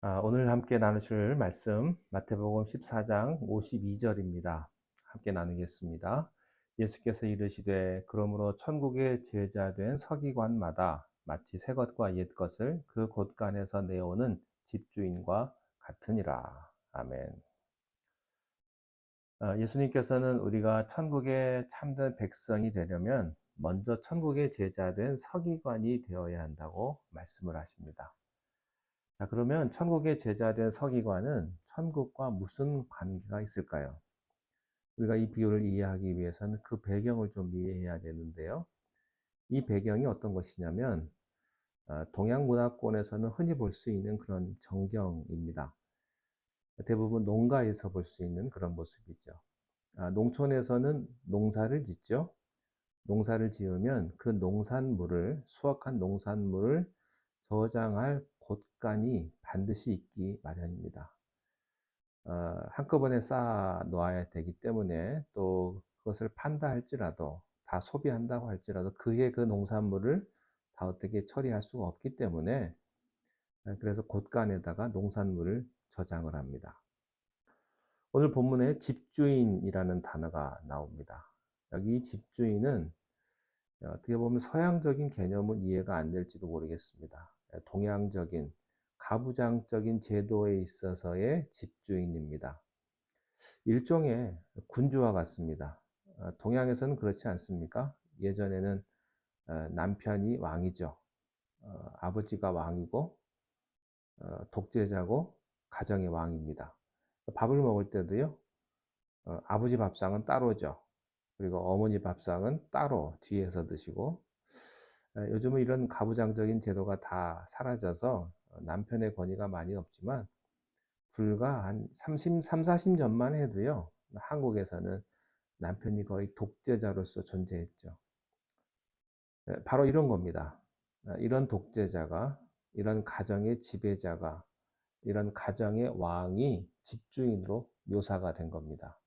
오늘 함께 나누실 말씀 마태복음 14장 52절입니다. 함께 나누겠습니다. 예수께서 이르시되 그러므로 천국의 제자된 서기관마다 마치 새 것과 옛 것을 그 곳간에서 내오는 집주인과 같으니라. 아멘. 예수님께서는 우리가 천국의 참된 백성이 되려면 먼저 천국의 제자된 서기관이 되어야 한다고 말씀을 하십니다. 자, 그러면 천국의 제자된 서기관은 천국과 무슨 관계가 있을까요? 우리가 이 비유를 이해하기 위해서는 그 배경을 좀 이해해야 되는데요. 이 배경이 어떤 것이냐면, 동양 문화권에서는 흔히 볼 수 있는 그런 정경입니다. 대부분 농가에서 볼 수 있는 그런 모습이죠. 농촌에서는 농사를 짓죠. 농사를 지으면 그 농산물을, 수확한 농산물을 저장할 곳간이 반드시 있기 마련입니다. 한꺼번에 쌓아 놓아야 되기 때문에 또 그것을 판다 할지라도 다 소비한다고 할지라도 그의 그 농산물을 다 어떻게 처리할 수가 없기 때문에 그래서 곳간에다가 농산물을 저장을 합니다. 오늘 본문에 집주인이라는 단어가 나옵니다. 여기 집주인은 어떻게 보면 서양적인 개념은 이해가 안 될지도 모르겠습니다. 동양적인 가부장적인 제도에 있어서의 집주인입니다. 일종의 군주와 같습니다. 동양에서는 그렇지 않습니까? 예전에는 남편이 왕이죠. 아버지가 왕이고 독재자고 가정의 왕입니다. 밥을 먹을 때도요. 아버지 밥상은 따로죠. 그리고 어머니 밥상은 따로 뒤에서 드시고 요즘은 이런 가부장적인 제도가 다 사라져서 남편의 권위가 많이 없지만 불과 한 40년만 해도요. 한국에서는 남편이 거의 독재자로서 존재했죠. 바로 이런 겁니다. 이런 독재자가, 이런 가정의 지배자가, 이런 가정의 왕이 집주인으로 묘사가 된 겁니다.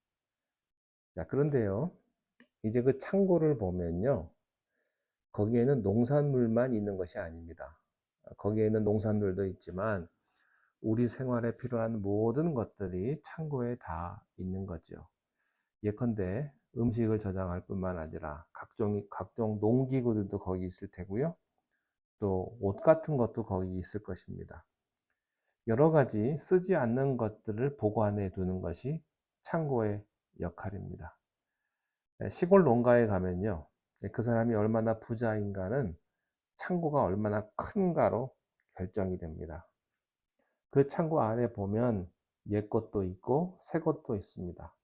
자, 그런데요. 이제 그 창고를 보면요. 거기에는 농산물만 있는 것이 아닙니다. 거기에는 농산물도 있지만 우리 생활에 필요한 모든 것들이 창고에 다 있는 거죠. 예컨대 음식을 저장할 뿐만 아니라 각종 농기구들도 거기 있을 테고요. 또 옷 같은 것도 거기 있을 것입니다. 여러 가지 쓰지 않는 것들을 보관해 두는 것이 창고의 역할입니다. 시골 농가에 가면요. 그 사람이 얼마나 부자인가는 창고가 얼마나 큰가로 결정이 됩니다. 그 창고 안에 보면 옛 것도 있고 새 것도 있습니다.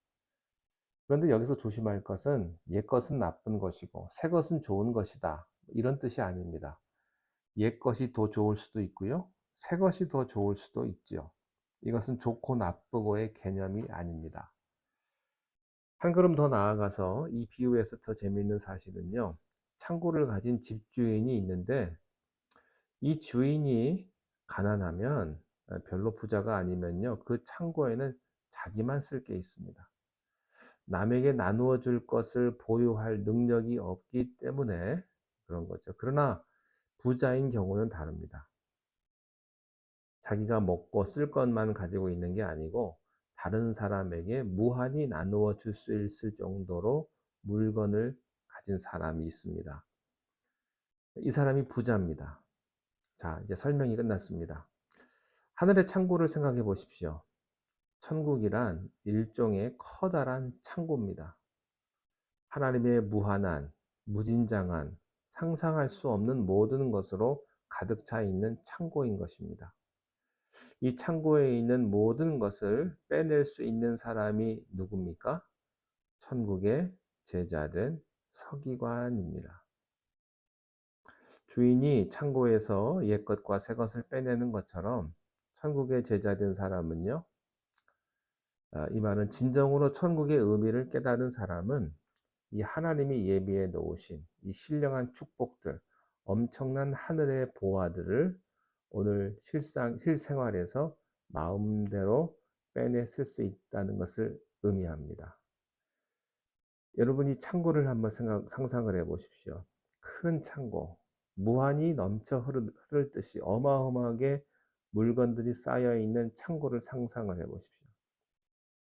그런데 여기서 조심할 것은 옛 것은 나쁜 것이고 새 것은 좋은 것이다. 이런 뜻이 아닙니다. 옛 것이 더 좋을 수도 있고요. 새 것이 더 좋을 수도 있죠. 이것은 좋고 나쁘고의 개념이 아닙니다. 한 걸음 더 나아가서 이 비유에서 더 재미있는 사실은요. 창고를 가진 집주인이 있는데 이 주인이 가난하면 별로 부자가 아니면요. 그 창고에는 자기만 쓸 게 있습니다. 남에게 나누어 줄 것을 보유할 능력이 없기 때문에 그런 거죠. 그러나 부자인 경우는 다릅니다. 자기가 먹고 쓸 것만 가지고 있는 게 아니고 다른 사람에게 무한히 나누어 줄 수 있을 정도로 물건을 가진 사람이 있습니다. 이 사람이 부자입니다. 자, 이제 설명이 끝났습니다. 하늘의 창고를 생각해 보십시오. 천국이란 일종의 커다란 창고입니다. 하나님의 무한한, 무진장한, 상상할 수 없는 모든 것으로 가득 차 있는 창고인 것입니다. 이 창고에 있는 모든 것을 빼낼 수 있는 사람이 누굽니까? 천국의 제자된 서기관입니다. 주인이 창고에서 옛것과 새것을 빼내는 것처럼 천국의 제자된 사람은요, 이 말은 진정으로 천국의 의미를 깨달은 사람은 이 하나님이 예비해 놓으신 이 신령한 축복들, 엄청난 하늘의 보화들을 오늘 실생활에서 마음대로 빼내 쓸 수 있다는 것을 의미합니다. 여러분이 창고를 한번 상상을 해 보십시오. 큰 창고, 무한히 넘쳐 흐를 듯이 어마어마하게 물건들이 쌓여 있는 창고를 상상을 해 보십시오.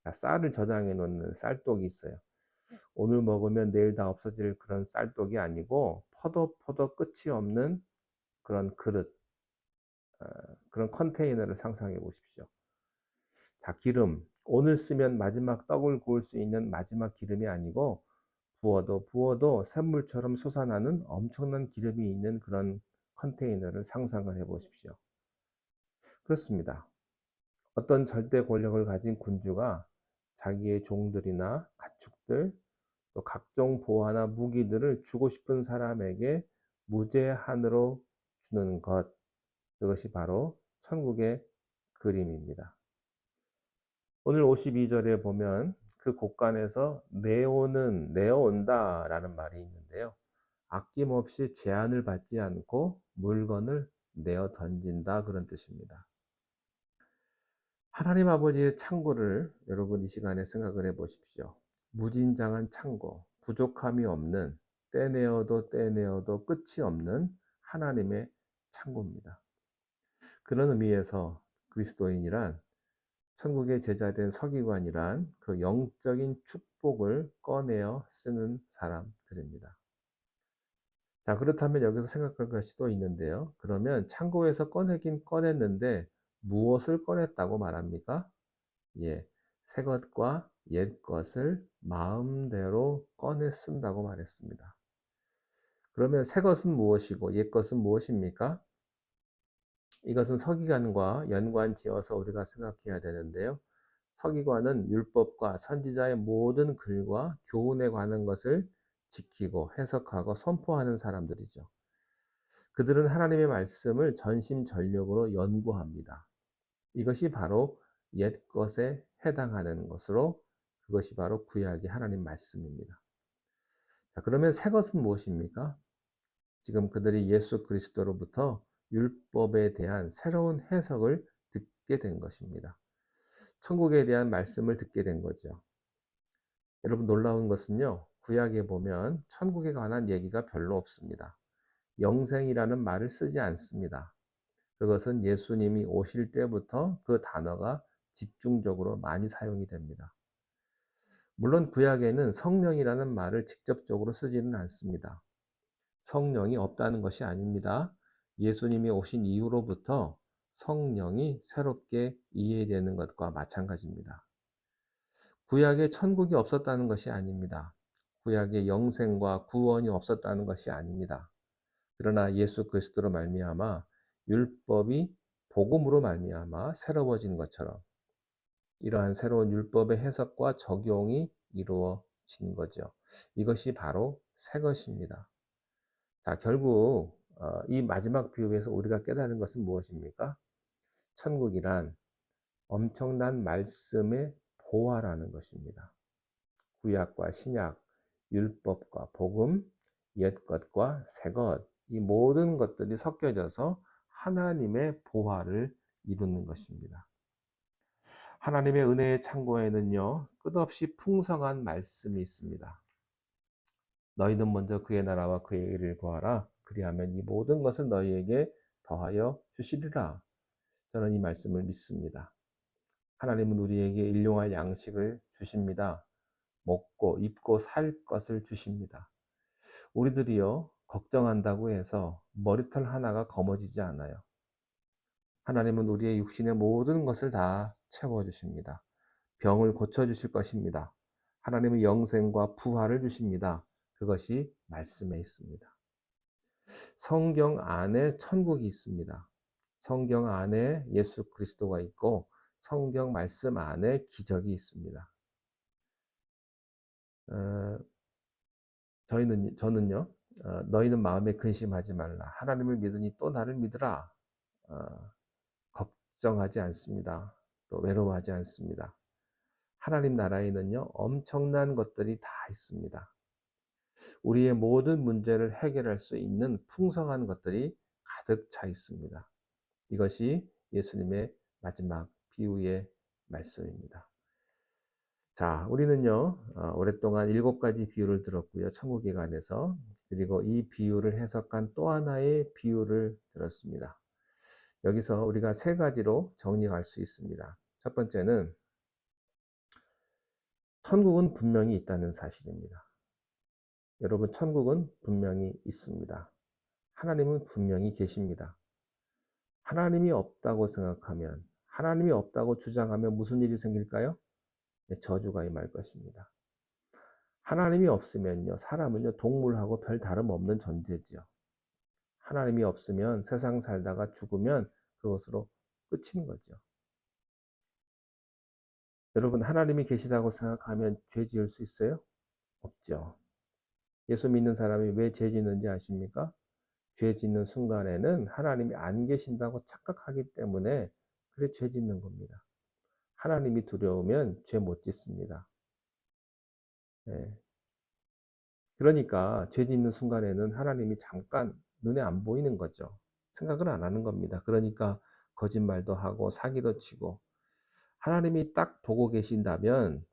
자, 쌀을 저장해 놓는 쌀독이 있어요. 오늘 먹으면 내일 다 없어질 그런 쌀독이 아니고 포도포도 끝이 없는 그런 그릇, 어 그런 컨테이너를 상상해 보십시오. 자, 기름. 오늘 쓰면 마지막 떡을 구울 수 있는 마지막 기름이 아니고 부어도 샘물처럼 솟아나는 엄청난 기름이 있는 그런 컨테이너를 상상을 해 보십시오. 그렇습니다. 어떤 절대 권력을 가진 군주가 자기의 종들이나 가축들, 또 각종 보화나 무기들을 주고 싶은 사람에게 무제한으로 주는 것, 그것이 바로 천국의 그림입니다. 오늘 52절에 보면 그 곳간에서 내어온다라는 말이 있는데요. 아낌없이 제한을 받지 않고 물건을 내어 던진다, 그런 뜻입니다. 하나님 아버지의 창고를 여러분 이 시간에 생각을 해 보십시오. 무진장한 창고, 부족함이 없는, 떼내어도 끝이 없는 하나님의 창고입니다. 그런 의미에서 그리스도인이란, 천국의 제자된 서기관이란 그 영적인 축복을 꺼내어 쓰는 사람들입니다. 자, 그렇다면 여기서 생각할 것이 또 있는데요. 그러면 창고에서 꺼내긴 꺼냈는데 무엇을 꺼냈다고 말합니까? 예, 새 것과 옛 것을 마음대로 꺼내 쓴다고 말했습니다. 그러면 새 것은 무엇이고 옛 것은 무엇입니까? 이것은 서기관과 연관지어서 우리가 생각해야 되는데요. 서기관은 율법과 선지자의 모든 글과 교훈에 관한 것을 지키고 해석하고 선포하는 사람들이죠. 그들은 하나님의 말씀을 전심전력으로 연구합니다. 이것이 바로 옛것에 해당하는 것으로, 그것이 바로 구약의 하나님 말씀입니다. 자, 그러면 새 것은 무엇입니까? 지금 그들이 예수 그리스도로부터 율법에 대한 새로운 해석을 듣게 된 것입니다. 천국에 대한 말씀을 듣게 된 거죠. 여러분, 놀라운 것은요, 구약에 보면 천국에 관한 얘기가 별로 없습니다. 영생이라는 말을 쓰지 않습니다. 그것은 예수님이 오실 때부터 그 단어가 집중적으로 많이 사용이 됩니다. 물론 구약에는 성령이라는 말을 직접적으로 쓰지는 않습니다. 성령이 없다는 것이 아닙니다. 예수님이 오신 이후로부터 성령이 새롭게 이해되는 것과 마찬가지입니다. 구약에 천국이 없었다는 것이 아닙니다. 구약에 영생과 구원이 없었다는 것이 아닙니다. 그러나 예수 그리스도로 말미암아 율법이 복음으로 말미암아 새로워진 것처럼 이러한 새로운 율법의 해석과 적용이 이루어진 거죠. 이것이 바로 새 것입니다. 자, 결국 이 마지막 비유에서 우리가 깨달은 것은 무엇입니까? 천국이란 엄청난 말씀의 보화라는 것입니다. 구약과 신약, 율법과 복음, 옛것과 새것, 이 모든 것들이 섞여져서 하나님의 보화를 이루는 것입니다. 하나님의 은혜의 창고에는요, 끝없이 풍성한 말씀이 있습니다. 너희는 먼저 그의 나라와 그의 의를 구하라. 그리하면 이 모든 것을 너희에게 더하여 주시리라. 저는 이 말씀을 믿습니다. 하나님은 우리에게 일용할 양식을 주십니다. 먹고 입고 살 것을 주십니다. 우리들이요, 걱정한다고 해서 머리털 하나가 검어지지 않아요. 하나님은 우리의 육신의 모든 것을 다 채워주십니다. 병을 고쳐주실 것입니다. 하나님은 영생과 부활을 주십니다. 그것이 말씀에 있습니다. 성경 안에 천국이 있습니다. 성경 안에 예수 그리스도가 있고 성경 말씀 안에 기적이 있습니다. 저는요, 너희는 마음에 근심하지 말라. 하나님을 믿으니 또 나를 믿으라. 걱정하지 않습니다. 또 외로워하지 않습니다. 하나님 나라에는요, 엄청난 것들이 다 있습니다. 우리의 모든 문제를 해결할 수 있는 풍성한 것들이 가득 차 있습니다. 이것이 예수님의 마지막 비유의 말씀입니다. 자, 우리는요, 오랫동안 7가지 비유를 들었고요. 천국에 관해서. 그리고 이 비유를 해석한 또 하나의 비유를 들었습니다. 여기서 우리가 세 가지로 정리할 수 있습니다. 첫 번째는 천국은 분명히 있다는 사실입니다. 여러분, 천국은 분명히 있습니다. 하나님은 분명히 계십니다. 하나님이 없다고 생각하면, 하나님이 없다고 주장하면 무슨 일이 생길까요? 저주가 임할 것입니다. 하나님이 없으면요, 사람은요, 동물하고 별 다름없는 존재지요. 하나님이 없으면 세상 살다가 죽으면 그것으로 끝인 거죠. 여러분, 하나님이 계시다고 생각하면 죄 지을 수 있어요? 없죠. 예수 믿는 사람이 왜 죄 짓는지 아십니까? 죄 짓는 순간에는 하나님이 안 계신다고 착각하기 때문에 그래 죄 짓는 겁니다. 하나님이 두려우면 죄 못 짓습니다. 네. 그러니까 죄 짓는 순간에는 하나님이 잠깐 눈에 안 보이는 거죠. 생각을 안 하는 겁니다. 그러니까 거짓말도 하고 사기도 치고, 하나님이 딱 보고 계신다면,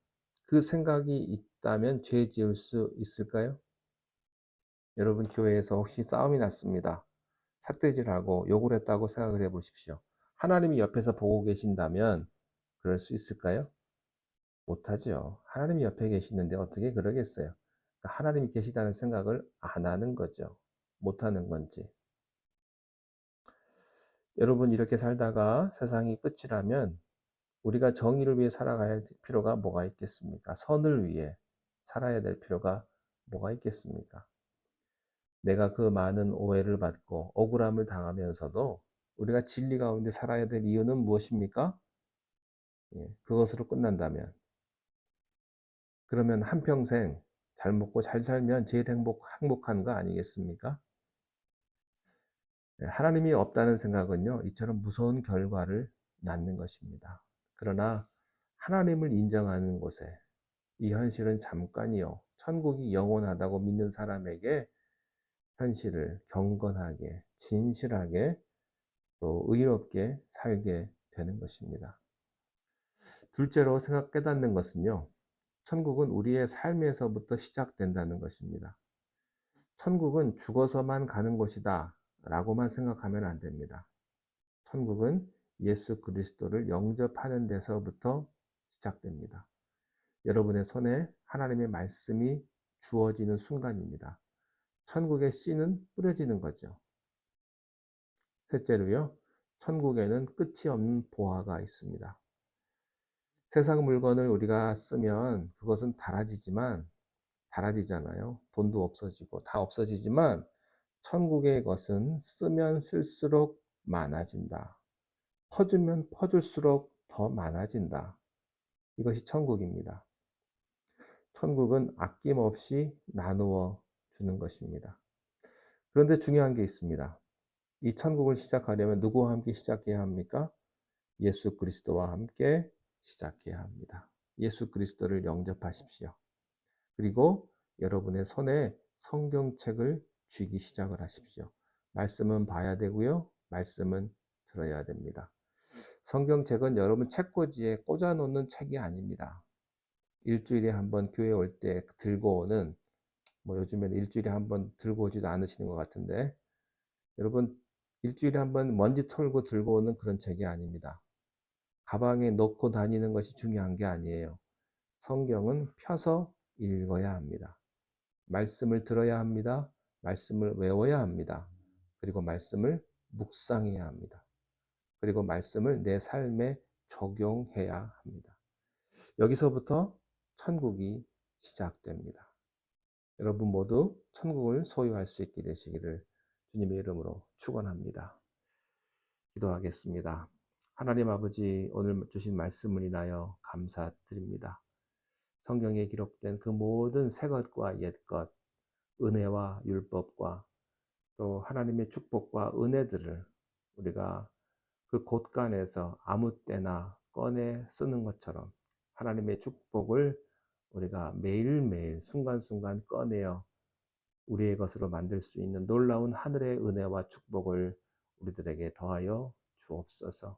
그 생각이 있다면 죄 지을 수 있을까요? 여러분, 교회에서 혹시 싸움이 났습니다. 삿대질하고 욕을 했다고 생각을 해 보십시오. 하나님이 옆에서 보고 계신다면 그럴 수 있을까요? 못하죠. 하나님이 옆에 계시는데 어떻게 그러겠어요? 그러니까 하나님이 계시다는 생각을 안 하는 거죠. 못하는 건지. 여러분, 이렇게 살다가 세상이 끝이라면 우리가 정의를 위해 살아가야 할 필요가 뭐가 있겠습니까? 선을 위해 살아야 될 필요가 뭐가 있겠습니까? 내가 그 많은 오해를 받고 억울함을 당하면서도 우리가 진리 가운데 살아야 될 이유는 무엇입니까? 그것으로 끝난다면, 그러면 한평생 잘 먹고 잘 살면 제일 행복한 거 아니겠습니까? 하나님이 없다는 생각은요, 이처럼 무서운 결과를 낳는 것입니다. 그러나 하나님을 인정하는 곳에 이 현실은 잠깐이요, 천국이 영원하다고 믿는 사람에게 현실을 경건하게, 진실하게, 또 의롭게 살게 되는 것입니다. 둘째로 깨닫는 것은요, 천국은 우리의 삶에서부터 시작된다는 것입니다. 천국은 죽어서만 가는 곳이다 라고만 생각하면 안 됩니다. 천국은 예수 그리스도를 영접하는 데서부터 시작됩니다. 여러분의 손에 하나님의 말씀이 주어지는 순간입니다. 천국의 씨는 뿌려지는 거죠. 셋째로요, 천국에는 끝이 없는 보화가 있습니다. 세상 물건을 우리가 쓰면 그것은 달아지잖아요. 돈도 없어지고 다 없어지지만, 천국의 것은 쓰면 쓸수록 많아진다. 퍼주면 퍼줄수록 더 많아진다. 이것이 천국입니다. 천국은 아낌없이 나누어 주는 것입니다. 그런데 중요한 게 있습니다. 이 천국을 시작하려면 누구와 함께 시작해야 합니까? 예수 그리스도와 함께 시작해야 합니다. 예수 그리스도를 영접하십시오. 그리고 여러분의 손에 성경책을 쥐기 시작을 하십시오. 말씀은 봐야 되고요, 말씀은 들어야 됩니다. 성경책은 여러분 책꽂이에 꽂아 놓는 책이 아닙니다. 일주일에 한 번 교회 올 때 들고 오는, 요즘에는 일주일에 한 번 들고 오지도 않으시는 것 같은데, 여러분, 일주일에 한 번 먼지 털고 들고 오는 그런 책이 아닙니다. 가방에 넣고 다니는 것이 중요한 게 아니에요. 성경은 펴서 읽어야 합니다. 말씀을 들어야 합니다. 말씀을 외워야 합니다. 그리고 말씀을 묵상해야 합니다. 그리고 말씀을 내 삶에 적용해야 합니다. 여기서부터 천국이 시작됩니다. 여러분 모두 천국을 소유할 수 있게 되시기를 주님의 이름으로 축원합니다. 기도하겠습니다. 하나님 아버지, 오늘 주신 말씀을 인하여 감사드립니다. 성경에 기록된 그 모든 새 것과 옛 것, 은혜와 율법과 또 하나님의 축복과 은혜들을 우리가 그 곳간에서 아무 때나 꺼내 쓰는 것처럼 하나님의 축복을 우리가 매일매일 순간순간 꺼내어 우리의 것으로 만들 수 있는 놀라운 하늘의 은혜와 축복을 우리들에게 더하여 주옵소서.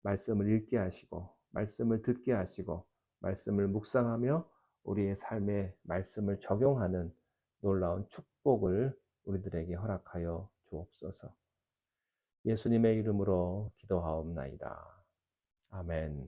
말씀을 읽게 하시고, 말씀을 듣게 하시고, 말씀을 묵상하며 우리의 삶에 말씀을 적용하는 놀라운 축복을 우리들에게 허락하여 주옵소서. 예수님의 이름으로 기도하옵나이다. 아멘.